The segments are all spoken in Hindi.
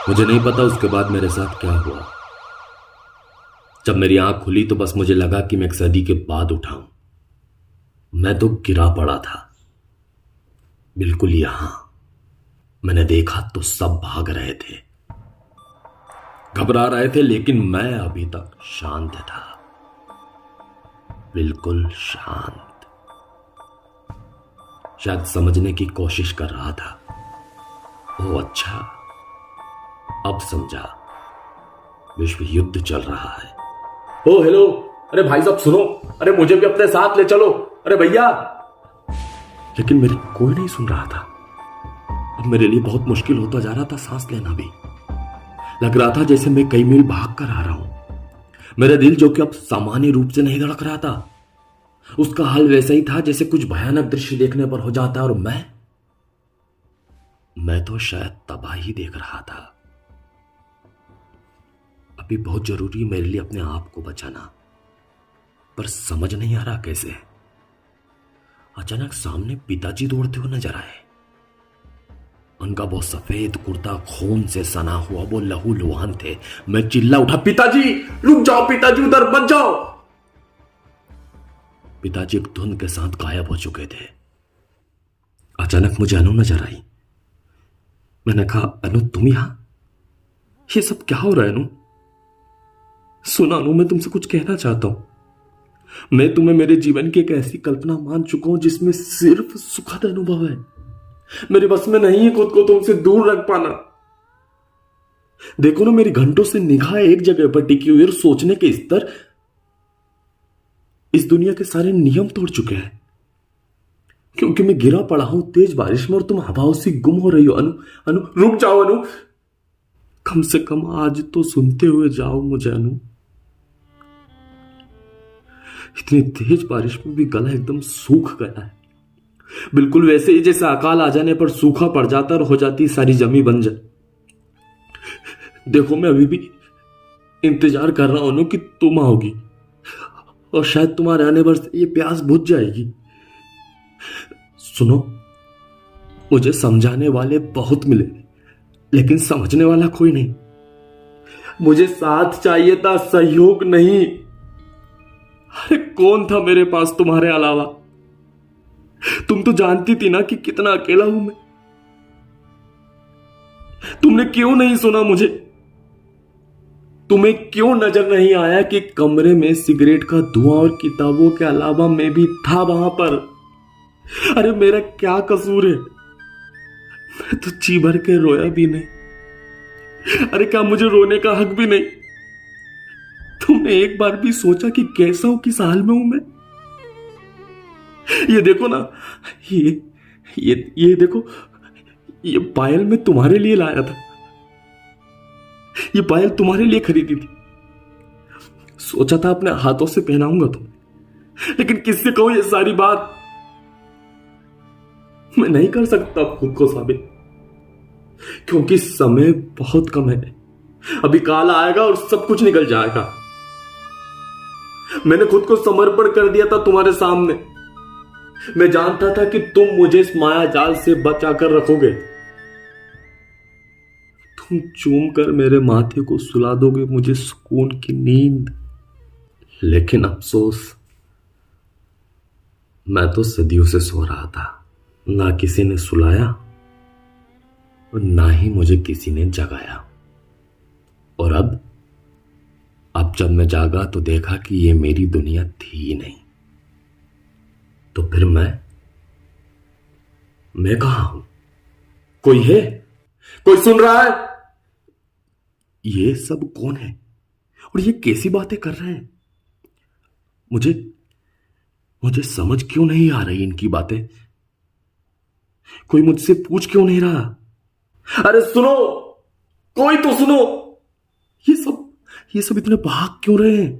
मुझे नहीं पता उसके बाद मेरे साथ क्या हुआ। जब मेरी आंख खुली तो बस मुझे लगा कि मैं एक सदी के बाद उठा हूं। मैं तो गिरा पड़ा था, बिल्कुल यहां। मैंने देखा तो सब भाग रहे थे, घबरा रहे थे, लेकिन मैं अभी तक शांत था, बिल्कुल शांत। शायद समझने की कोशिश कर रहा था। ओ अच्छा, अब समझा, विश्व युद्ध चल रहा है। ओ हेलो, अरे भाई साहब सुनो, अरे मुझे भी अपने साथ ले चलो, अरे भैया। लेकिन मेरी कोई नहीं सुन रहा था। अब मेरे लिए बहुत मुश्किल होता जा रहा था सांस लेना भी। लग रहा था जैसे मैं कई मील भाग कर आ रहा हूं। मेरा दिल, जो कि अब सामान्य रूप से नहीं धड़क रहा था, उसका हाल वैसा ही था जैसे कुछ भयानक दृश्य देखने पर हो जाता है। और मैं तो शायद तबाही देख रहा था। अभी बहुत जरूरी है मेरे लिए अपने आप को बचाना, पर समझ नहीं आ रहा कैसे। अचानक सामने पिताजी दौड़ते हुए नजर आए। उनका वो सफेद कुर्ता खून से सना हुआ, वो लहूलुहान थे। मैं चिल्ला उठा, पिताजी रुक जाओ, पिताजी उधर मत जाओ। पिताजी एक धुंध के साथ गायब हो चुके थे। अचानक मुझे अनु नजर आई। मैंने कहा, अनु तुम यहां? ये सब क्या हो रहा है अनु? सुना अनु, मैं तुमसे कुछ कहना चाहता हूं। मैं तुम्हें मेरे जीवन की एक ऐसी कल्पना मान चुका हूं जिसमें सिर्फ सुखद अनुभव है। मेरे बस में नहीं है खुद को तुमसे दूर रख पाना। देखो ना, मेरी घंटों से निगाह एक जगह पर टिकी हुई और सोचने के स्तर इस दुनिया के सारे नियम तोड़ चुके हैं। क्योंकि मैं गिरा पड़ा हूं तेज बारिश में और तुम हवाओं से गुम हो रही हो। अनु, अनु रुक जाओ अनु, कम से कम आज तो सुनते हुए जाओ मुझे अनु। इतनी तेज बारिश में भी गला एकदम सूख गया है, बिल्कुल वैसे ही जैसे अकाल आ जाने पर सूखा पड़ जाता और हो जाती सारी जमी बंजर। देखो, मैं अभी भी इंतजार कर रहा हूं कि तुम आओगी और शायद तुम्हारे आने पर ये प्यास बुझ जाएगी। सुनो, मुझे समझाने वाले बहुत मिले, लेकिन समझने वाला कोई नहीं। मुझे साथ चाहिए था, सहयोग नहीं। अरे कौन था मेरे पास तुम्हारे अलावा? तुम तो जानती थी ना कि कितना अकेला हूं मैं। तुमने क्यों नहीं सुना मुझे? तुम्हें क्यों नजर नहीं आया कि कमरे में सिगरेट का धुआं और किताबों के अलावा मैं भी था वहां पर? अरे मेरा क्या कसूर है? मैं तो जी भर के रोया भी नहीं। अरे क्या मुझे रोने का हक भी नहीं? तुमने एक बार भी सोचा कि कैसा हूं, किस हाल में हूं मैं? ये देखो ना, ये देखो, ये पायल मैं तुम्हारे लिए लाया था। ये पायल तुम्हारे लिए खरीदी थी। सोचा था अपने हाथों से पहनाऊंगा तुम्हें, लेकिन किससे कहूं ये सारी बात? मैं नहीं कर सकता खुद को साबित, क्योंकि समय बहुत कम है। अभी काल आएगा और सब कुछ निकल जाएगा। मैंने खुद को समर्पण कर दिया था तुम्हारे सामने। मैं जानता था कि तुम मुझे इस माया जाल से बचाकर रखोगे। तुम चूम कर मेरे माथे को सुला दोगे मुझे सुकून की नींद। लेकिन अफसोस, मैं तो सदियों से सो रहा था। ना किसी ने सुलाया और ना ही मुझे किसी ने जगाया। और अब जब मैं जागा तो देखा कि ये मेरी दुनिया थी ही नहीं। तो फिर मैं कहां हूं? कोई है? कोई सुन रहा है? ये सब कौन है और ये कैसी बातें कर रहे हैं? मुझे समझ क्यों नहीं आ रही इनकी बातें। कोई मुझसे पूछ क्यों नहीं रहा? अरे सुनो, कोई तो सुनो। ये सब इतने भाग क्यों रहे हैं?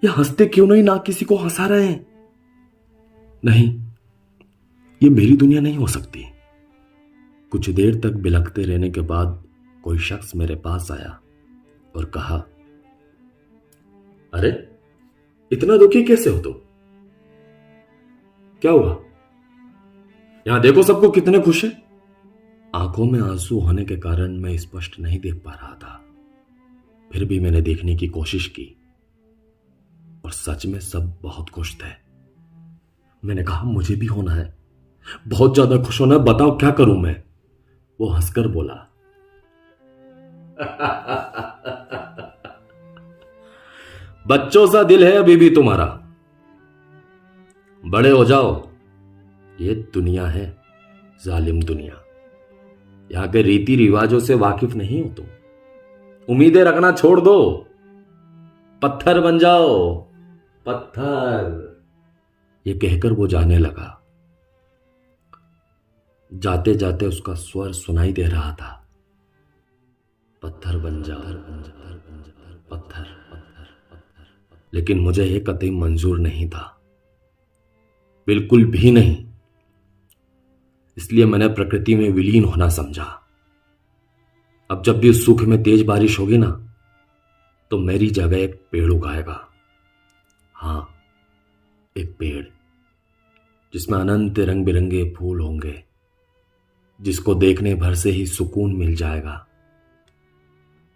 ये हंसते क्यों नहीं, ना किसी को हंसा रहे हैं? नहीं, ये मेरी दुनिया नहीं हो सकती। कुछ देर तक बिलखते रहने के बाद कोई शख्स मेरे पास आया और कहा, अरे इतना दुखी कैसे हो तुम? क्या हुआ? यहां देखो सबको कितने खुश हैं। आंखों में आंसू होने के कारण मैं स्पष्ट नहीं देख पा रहा था। फिर भी मैंने देखने की कोशिश की और सच में सब बहुत खुश थे। मैंने कहा मुझे भी होना है, बहुत ज्यादा खुश होना है, बताओ क्या करूं मैं। वो हंसकर बोला बच्चों सा दिल है अभी भी तुम्हारा, बड़े हो जाओ। ये दुनिया है, जालिम दुनिया। यहां के रीति रिवाजों से वाकिफ नहीं हो तुम, उम्मीदें रखना छोड़ दो, पत्थर बन जाओ, पत्थर। ये कहकर वो जाने लगा। जाते जाते उसका स्वर सुनाई दे रहा था, पत्थर बन जाओ, पत्थर पत्थर पत्थर। लेकिन मुझे यह कतई मंजूर नहीं था, बिल्कुल भी नहीं। इसलिए मैंने प्रकृति में विलीन होना समझा। अब जब भी उस सूख में तेज बारिश होगी ना, तो मेरी जगह एक पेड़ उगाएगा। हां, एक पेड़ जिसमें अनंत रंग बिरंगे फूल होंगे, जिसको देखने भर से ही सुकून मिल जाएगा,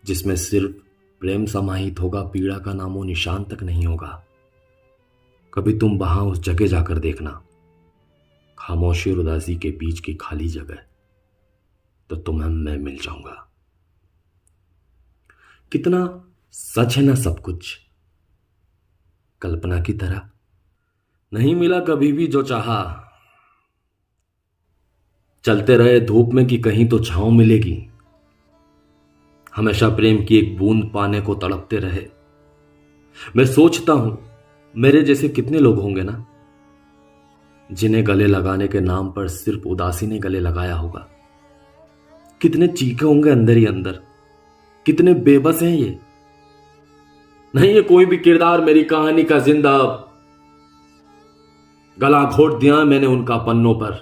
जिसमें सिर्फ प्रेम समाहित होगा, पीड़ा का नामो निशान तक नहीं होगा। कभी तुम वहां उस जगह जाकर देखना, खामोशी और उदासी के बीच की खाली जगह, तो तुम्हें मैं मिल जाऊंगा। कितना सच है ना सब कुछ, कल्पना की तरह। नहीं मिला कभी भी जो चाहा, चलते रहे धूप में कि कहीं तो छांव मिलेगी। हमेशा प्रेम की एक बूंद पाने को तड़पते रहे। मैं सोचता हूं मेरे जैसे कितने लोग होंगे ना, जिन्हें गले लगाने के नाम पर सिर्फ उदासी ने गले लगाया होगा। कितने चीखे होंगे अंदर ही अंदर, कितने बेबस हैं ये। नहीं, ये कोई भी किरदार मेरी कहानी का जिंदा, गला घोट दिया मैंने उनका पन्नों पर।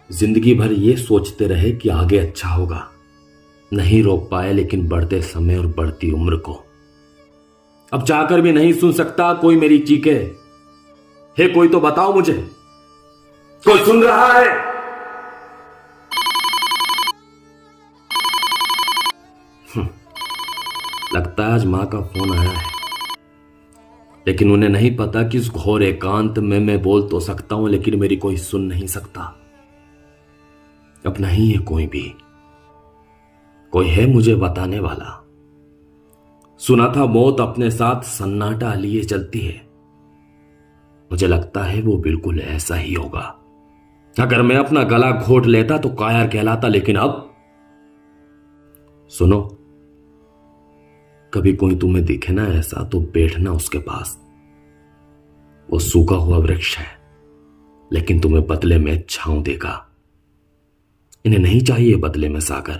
जिंदगी भर ये सोचते रहे कि आगे अच्छा होगा, नहीं रोक पाए लेकिन बढ़ते समय और बढ़ती उम्र को। अब चाहकर भी नहीं सुन सकता कोई मेरी चीखे। हे कोई तो बताओ मुझे, कोई सुन रहा है? लगता है आज मां का फोन आया है, लेकिन उन्हें नहीं पता कि इस घोर एकांत में मैं बोल तो सकता हूं, लेकिन मेरी कोई सुन नहीं सकता। अब नहीं है कोई भी, कोई है मुझे बताने वाला। सुना था मौत अपने साथ सन्नाटा लिए चलती है, मुझे लगता है वो बिल्कुल ऐसा ही होगा। अगर मैं अपना गला घोट लेता तो कायर कहलाता, लेकिन अब सुनो, कभी कोई तुम्हें दिखे ना ऐसा तो बैठना उसके पास। वो सूखा हुआ वृक्ष है, लेकिन तुम्हें बदले में छांव देगा। इन्हें नहीं चाहिए बदले में सागर,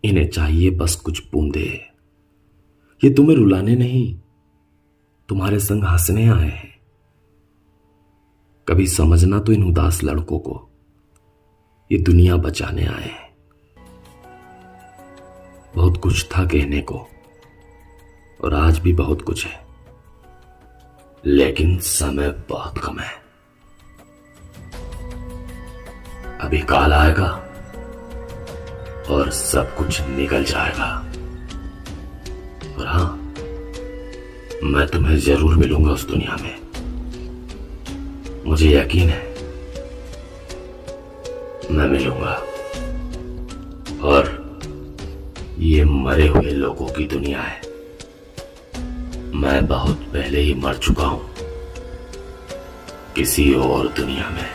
इन्हें चाहिए बस कुछ बूंदे। ये तुम्हें रुलाने नहीं, तुम्हारे संग हंसने आए हैं। कभी समझना तो इन उदास लड़कों को, ये दुनिया बचाने आए हैं। बहुत कुछ था कहने को, और आज भी बहुत कुछ है, लेकिन समय बहुत कम है। अभी काल आएगा और सब कुछ निकल जाएगा। और हां, मैं तुम्हें जरूर मिलूंगा उस दुनिया में, मुझे यकीन है मैं मिलूंगा। और ये मरे हुए लोगों की दुनिया है, मैं बहुत पहले ही मर चुका हूं किसी और दुनिया में।